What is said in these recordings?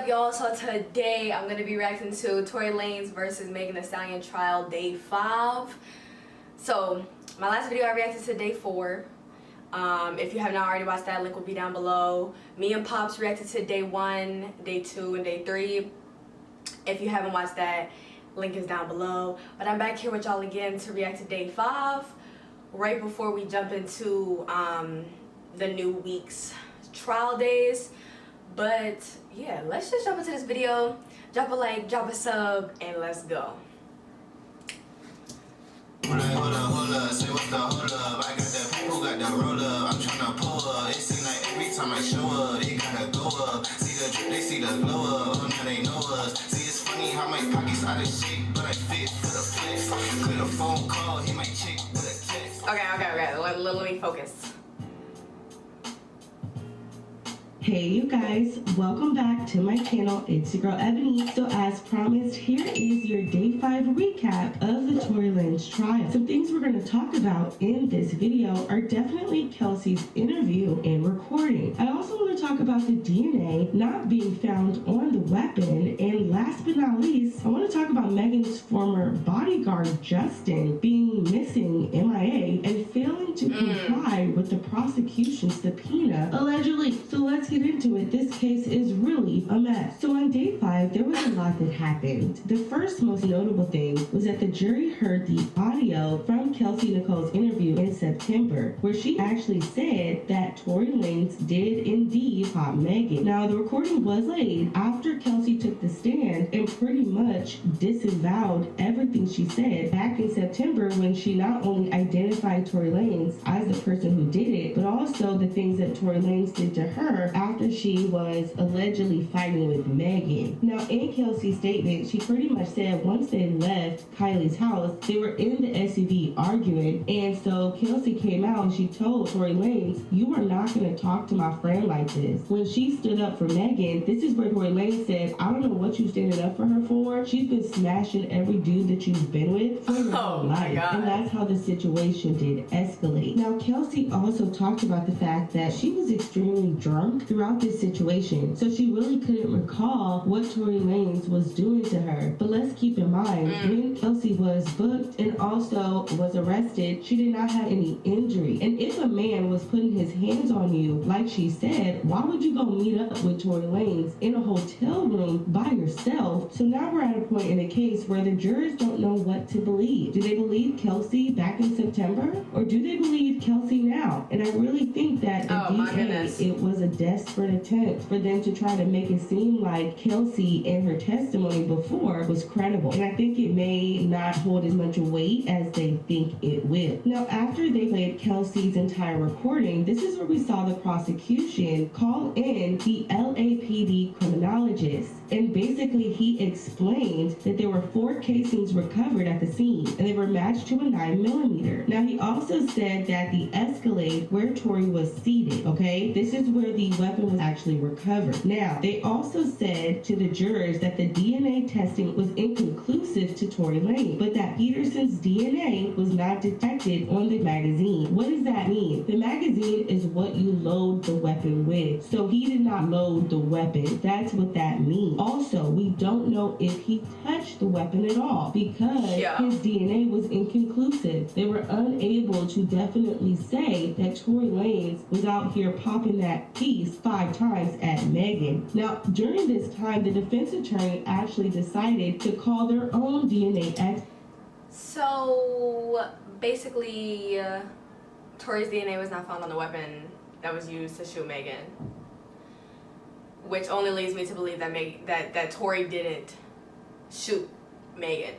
y'all? So today I'm gonna be reacting to Tory Lanez versus Megan Thee Stallion trial day 5. So my last video I reacted to day 4. If you have not already watched that, link will be down below. Me and Pops reacted to day 1, day 2, and day 3. If you haven't watched that, link is down below. But I'm back here with y'all again to react to day 5, right before we jump into the new week's trial days. But yeah, let's just jump into this video. Drop a like, drop a sub, and let's go. Hold up, say what the hold up. I got that people, got that roll up. I'm tryna pull up. It seems like every time I show up, they gotta go up. See the drip, they see the glow up. Oh, now they know us. See, it's funny how my pockets out of shape, but I fit for the flex. Clear the phone call, hit my chick with a text. Okay. Let me focus. Hey you guys, welcome back to my channel. It's your girl Ebony. So as promised, here is your day 5 recap of the Tory Lanez trial. Some things we're going to talk about in this video are definitely Kelsey's interview and recording. I also want to talk about the DNA not being found on the weapon, and last but not least, I want to talk about Megan's former bodyguard Justin being missing MIA and failing to comply with the prosecution's subpoena allegedly. So let's get into it. This case is really a mess. So on day 5, there was a lot that happened. The first most notable thing was that the jury heard the audio from Kelsey Nicole's interview in September, where she actually said that Tory Lanez did indeed pop Megan. Now, the recording was played after Kelsey took the stand and pretty much disavowed everything she said back in September, when she not only identified Tory Lanez as the person who did it, but also the things that Tory Lanez did to her after she was allegedly fighting with Megan. Now, in Kelsey's statement, she pretty much said once they left Kylie's house, they were in the SUV arguing, and so Kelsey came out and she told Tory Lanez, "You are not going to talk to my friend like this." When she stood up for Megan, this is where Tory Lanez said, "I don't know what you standing up for her for. She's been smashing every dude that you've been with for your whole life." And that's how the situation did escalate. Now, Kelsey also talked about the fact that she was extremely drunk throughout this situation, so she really couldn't recall what Tory Lanez was doing to her. But let's keep in mind, when Kelsey was booked and also was arrested, she did not have any injury. And if a man was putting his hands on you, like she said, why would you go meet up with Tory Lanez in a hotel room by yourself? So now we're at a point in the case where the jurors don't know what to believe. Do they believe Kelsey back in September, or do they believe Kelsey now? And I really think that it was a desperate attempt for them to try to make it seem like Kelsey and her testimony before was credible. And I think it may not hold as much weight as they think it will. Now, after they played Kelsey's entire recording, this is where we saw the prosecution call in the LAPD criminologist. And basically he explained that there were 4 casings recovered at the scene, and they were matched to a 9mm. Now, he also said that the Escalade where Tory was seated, okay, this is where the weapon was actually recovered. Now, they also said to the jurors that the DNA testing was inconclusive to Tory Lanez, but that Peterson's DNA was not detected on the magazine. What does that mean? The magazine is what you load the weapon with. So he did not load the weapon. That's what that means. Also, we don't know if he touched the weapon at all because his DNA was inconclusive. They were unable to definitely say that Tory Lanez was out here popping that piece 5 times at Megan. Now, during this time, the defense attorney actually decided to call their own DNA expert. So basically, Tory's DNA was not found on the weapon that was used to shoot Megan, which only leads me to believe that that Tory didn't shoot Megan.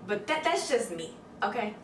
But that's just me, okay?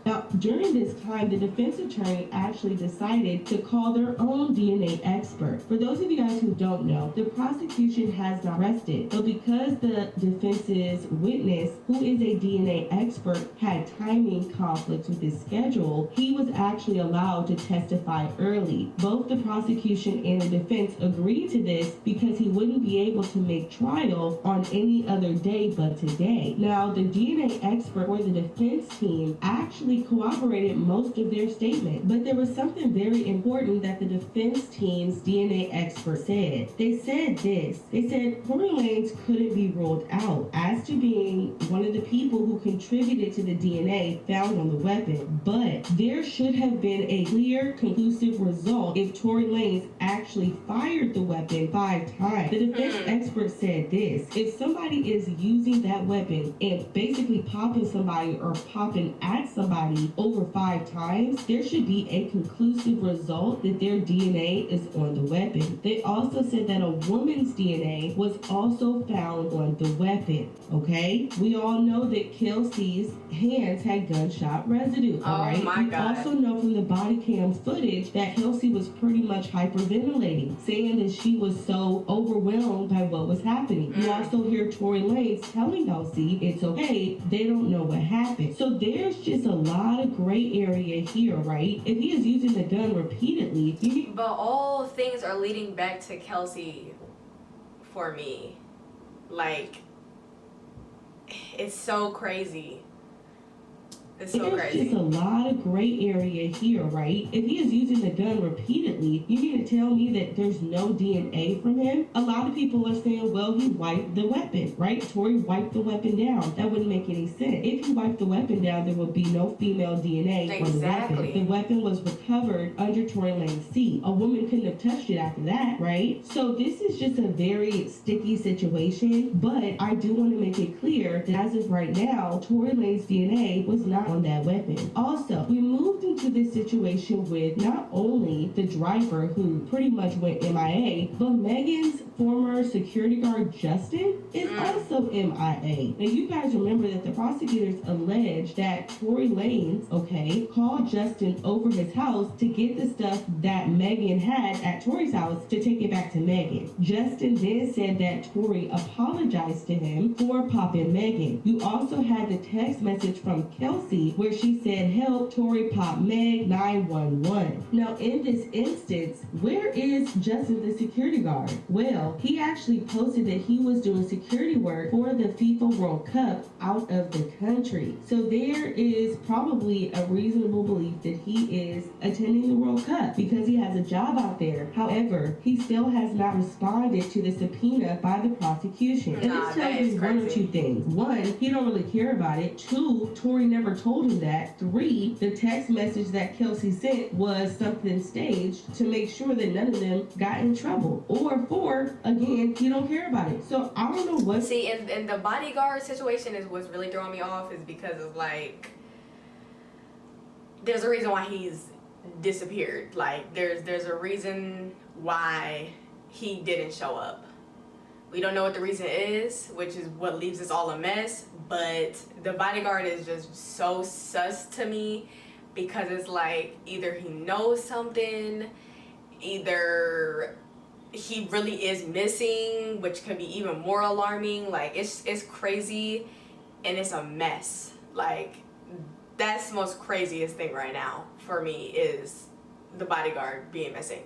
Now, during this time, the defense attorney actually decided to call their own DNA expert. For those of you guys who don't know, the prosecution has not rested, but because the defense's witness, who is a DNA expert, had timing conflicts with his schedule, he was actually allowed to testify early. Both the prosecution and the defense agreed to this because he wouldn't be able to make trial on any other day but today. Now, the DNA expert for the defense team actually actually corroborated most of their statement. But there was something very important that the defense team's DNA expert said. They said this. They said Tory Lanez couldn't be ruled out as to being one of the people who contributed to the DNA found on the weapon. But there should have been a clear, conclusive result if Tory Lanez actually fired the weapon 5 times. The defense expert said this. If somebody is using that weapon and basically popping somebody or popping at somebody over 5 times, there should be a conclusive result that their DNA is on the weapon. They also said that a woman's DNA was also found on the weapon. Okay? We all know that Kelsey's hands had gunshot residue. All right? My God. We also know from the body cam footage that Kelsey was pretty much hyperventilating, saying that she was so overwhelmed by what was happening. You also hear Tory Lanez telling Kelsey it's okay, they don't know what happened. So there's just a lot of gray area here, right? If he is using the gun repeatedly, But all things are leading back to Kelsey for me. Like, it's so crazy. It's so there's crazy. just a lot of gray area here, right? If he is using the gun repeatedly, you mean to tell me that there's no DNA from him? A lot of people are saying, well, he wiped the weapon, right? Tory wiped the weapon down. That wouldn't make any sense. If he wiped the weapon down, there would be no female DNA on the weapon. The weapon was recovered under Tory Lanez's seat. A woman couldn't have touched it after that, right? So this is just a very sticky situation, but I do want to make it clear that as of right now, Tory Lanez's DNA was not on that weapon. Also, we moved into this situation with not only the driver who pretty much went MIA, but Megan's former security guard Justin is also MIA. Now you guys remember that the prosecutors alleged that Tory Lanez, called Justin over his house to get the stuff that Megan had at Tory's house to take it back to Megan. Justin then said that Tory apologized to him for popping Megan. You also had the text message from Kelsey where she said, help, Tory pop Meg 911. Now in this instance, where is Justin the security guard? Well, he actually posted that he was doing security work for the FIFA World Cup out of the country. So there is probably a reasonable belief that he is attending the World Cup because he has a job out there. However, he still has not responded to the subpoena by the prosecution. And this tells me one or two things. One, he don't really care about it. Two, Tory never told him that. Three, the text message that Kelsey sent was something staged to make sure that none of them got in trouble. Or four, again, he don't care about it. So I don't know what. See, and the bodyguard situation is what's really throwing me off is because of like, there's a reason why he's disappeared. Like there's a reason why he didn't show up. We don't know what the reason is, which is what leaves us all a mess. But the bodyguard is just so sus to me because it's like either he knows something, either he really is missing, which could be even more alarming. Like it's crazy and it's a mess. Like that's the most craziest thing right now for me is the bodyguard being missing.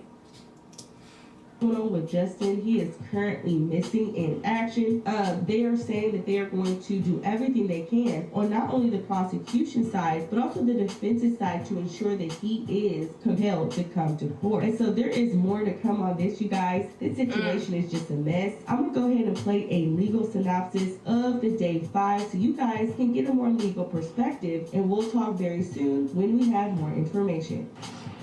Going on with Justin, he is currently missing in action. They are saying that they are going to do everything they can on not only the prosecution side but also the defense's side to ensure that he is compelled to come to court. And so there is more to come on this, you guys. This situation is just a mess. I'm gonna go ahead and play a legal synopsis of the day 5 so you guys can get a more legal perspective, and we'll talk very soon when we have more information.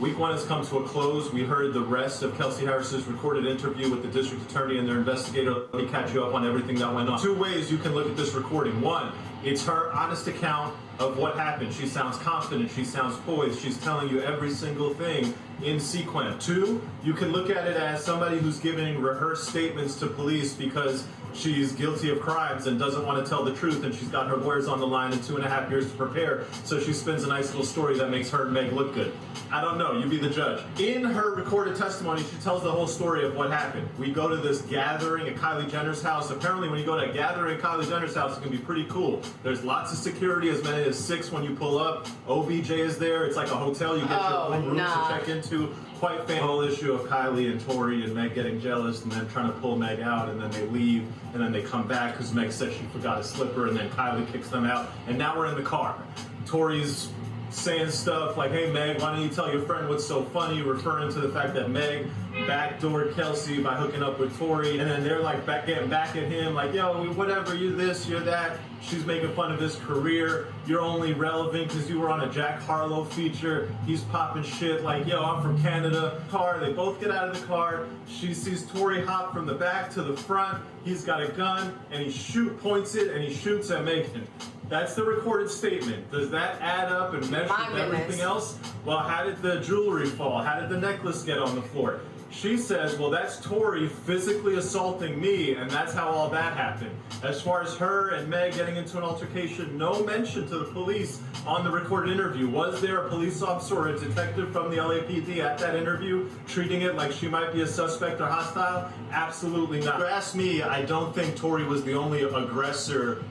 Week 1 has come to a close. We heard the rest of Kelsey Harris's recorded interview with the district attorney and their investigator. Let me catch you up on everything that went on. 2 ways you can look at this recording. 1, it's her honest account of what happened. She sounds confident. She sounds poised. She's telling you every single thing in sequence. 2, you can look at it as somebody who's giving rehearsed statements to police because she's guilty of crimes and doesn't want to tell the truth, and she's got her lawyers on the line and 2.5 years to prepare, so she spins a nice little story that makes her and Meg look good. I don't know, you be the judge. In her recorded testimony, she tells the whole story of what happened. We go to this gathering at Kylie Jenner's house. Apparently when you go to a gathering at Kylie Jenner's house, it can be pretty cool. There's lots of security, as many as 6 when you pull up. OBJ is there. It's like a hotel. You get your own room to check into. Quite fan. The whole issue of Kylie and Tory and Meg getting jealous and then trying to pull Meg out, and then they leave and then they come back because Meg said she forgot a slipper, and then Kylie kicks them out, and now we're in the car. Tory's saying stuff like, hey Meg, why don't you tell your friend what's so funny, referring to the fact that Meg backdoored Kelsey by hooking up with Tory, and then they're like getting back at him like, yo, whatever, you're this, you're that. She's making fun of his career. You're only relevant because you were on a Jack Harlow feature. He's popping shit like, yo, I'm from Canada. Car, they both get out of the car. She sees Tory hop from the back to the front. He's got a gun and he points it and he shoots at Megan. That's the recorded statement. Does that add up and mesh with everything else? Well, how did the jewelry fall? How did the necklace get on the floor? She says, well, that's Tory physically assaulting me, and that's how all that happened. As far as her and Meg getting into an altercation, no mention to the police on the recorded interview. Was there a police officer or a detective from the LAPD at that interview treating it like she might be a suspect or hostile? Absolutely not. If you ask me, I don't think Tory was the only aggressor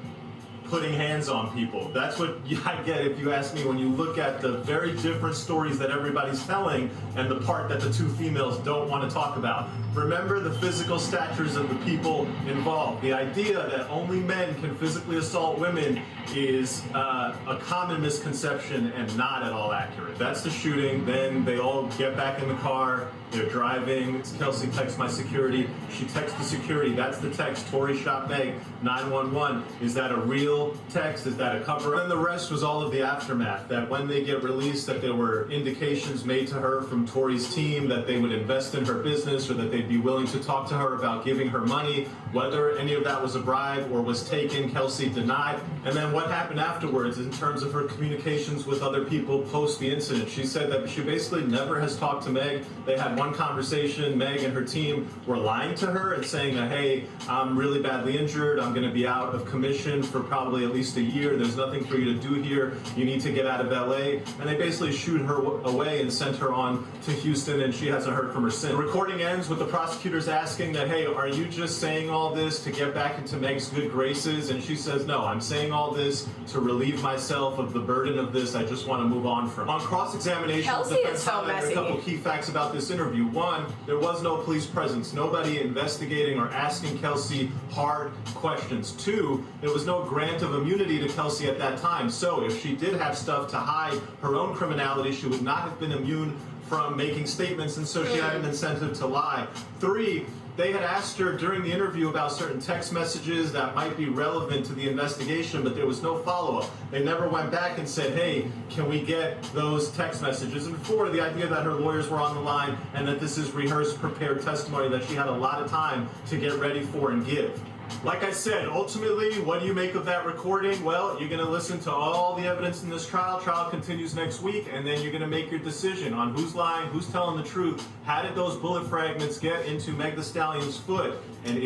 putting hands on people. That's what I get, if you ask me, when you look at the very different stories that everybody's telling and the part that the two females don't want to talk about. Remember the physical statures of the people involved. The idea that only men can physically assault women is a common misconception and not at all accurate. That's the shooting. Then they all get back in the car. They're driving. Kelsey texts my security. She texts the security. That's the text. Tory shot Meg. 911. Is that a real text? Is that a cover? And the rest was all of the aftermath. That when they get released, that there were indications made to her from Tory's team that they would invest in her business or that they'd be willing to talk to her about giving her money. Whether any of that was a bribe or was taken, Kelsey denied. And then what happened afterwards in terms of her communications with other people post the incident? She said that she basically never has talked to Meg. They had one conversation. Meg and her team were lying to her and saying that, hey, I'm really badly injured. I'm going to be out of commission for probably at least a year. There's nothing for you to do here. You need to get out of LA. And they basically shoot her away and sent her on to Houston, and she hasn't heard from her since. The recording ends with the prosecutors asking that, hey, are you just saying all this to get back into Meg's good graces? And she says, no, I'm saying all this to relieve myself of the burden of this. I just want to move on from. On cross-examination, Kelsey is so messy. A couple key facts about this interview. One, there was no police presence. Nobody investigating or asking Kelsey hard questions. Two, there was no grant of immunity to Kelsey at that time. So if she did have stuff to hide her own criminality, she would not have been immune from making statements, and so she had an incentive to lie. Three, they had asked her during the interview about certain text messages that might be relevant to the investigation, but there was no follow-up. They never went back and said, hey, can we get those text messages? And four, the idea that her lawyers were on the line and that this is rehearsed, prepared testimony that she had a lot of time to get ready for and give. Like I said, ultimately, what do you make of that recording? Well, you're going to listen to all the evidence in this trial. Trial continues next week, and then you're going to make your decision on who's lying, who's telling the truth. How did those bullet fragments get into Meg Thee Stallion's foot? And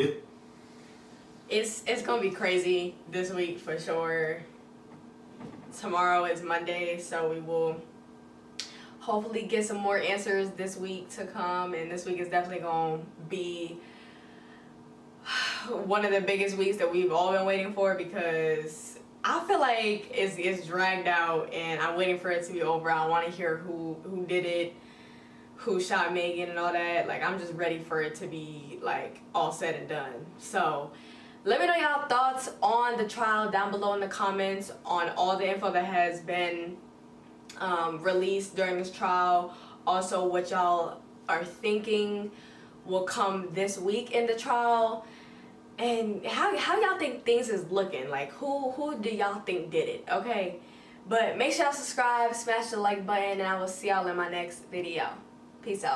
it's going to be crazy this week for sure. Tomorrow is Monday, so we will hopefully get some more answers this week to come, and this week is definitely going to be one of the biggest weeks that we've all been waiting for, because I feel like it's dragged out and I'm waiting for it to be over. I want to hear who did it, who shot Megan and all that. Like, I'm just ready for it to be like all said and done. So let me know y'all thoughts on the trial down below in the comments, on all the info that has been released during this trial. Also, what y'all are thinking will come this week in the trial, and how y'all think things is looking. Like, who do y'all think did it? Okay, but make sure y'all subscribe, smash the like button, and I will see y'all in my next video. Peace out.